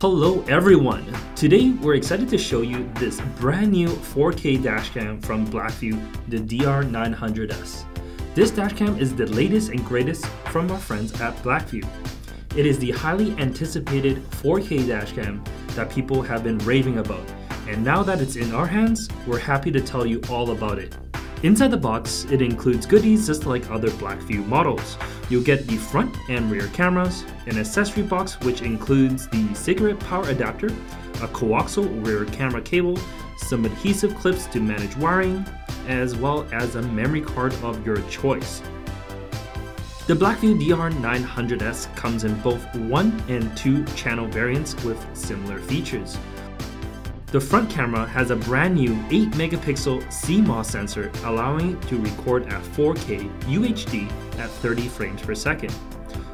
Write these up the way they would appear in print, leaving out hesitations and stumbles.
Hello everyone! Today we're excited to show you this brand new 4K dashcam from BlackVue the DR900S. This dashcam is the latest and greatest from our friends at BlackVue. It is the highly anticipated 4K dashcam that people have been raving about, and now that it's in our hands, we're happy to tell you all about it. Inside the box, it includes goodies just like other BlackVue models. You'll get the front and rear cameras, an accessory box which includes the cigarette power adapter, a coaxial rear camera cable, some adhesive clips to manage wiring, as well as a memory card of your choice. The BlackVue DR900S comes in both 1 and 2 channel variants with similar features. The front camera has a brand new 8 megapixel CMOS sensor allowing it to record at 4K UHD at 30 frames per second.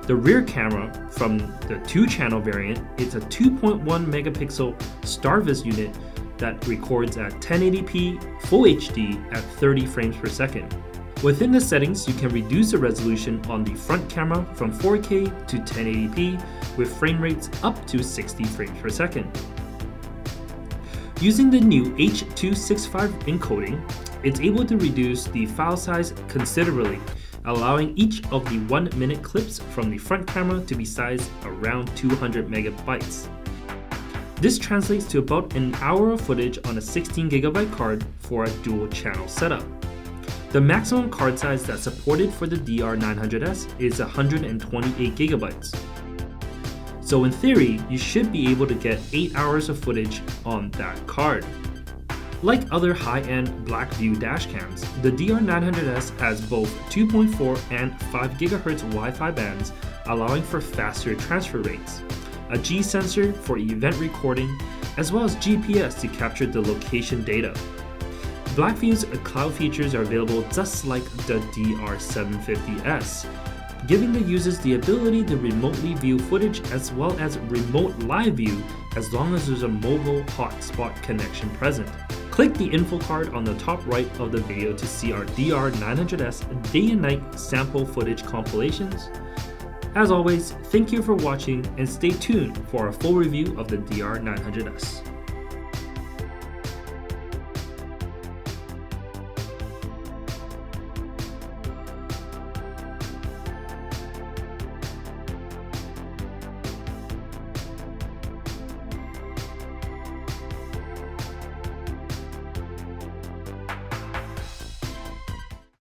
The rear camera from the 2 channel variant is a 2.1 megapixel StarVis unit that records at 1080p Full HD at 30 frames per second. Within the settings, you can reduce the resolution on the front camera from 4K to 1080p with frame rates up to 60 frames per second. Using the new H.265 encoding, it's able to reduce the file size considerably, allowing each of the 1-minute clips from the front camera to be sized around 200 megabytes. This translates to about an hour of footage on a 16GB card for a dual channel setup. The maximum card size that's supported for the DR900S is 128GB. So in theory, you should be able to get 8 hours of footage on that card. Like other high-end BlackVue dashcams, the DR900S has both 2.4 and 5 GHz Wi-Fi bands, allowing for faster transfer rates, a G sensor for event recording, as well as GPS to capture the location data. BlackVue's cloud features are available just like the DR750S, giving the users the ability to remotely view footage as well as remote live view as long as there's a mobile hotspot connection present. Click the info card on the top right of the video to see our DR900S day and night sample footage compilations. As always, thank you for watching and stay tuned for a full review of the DR900S.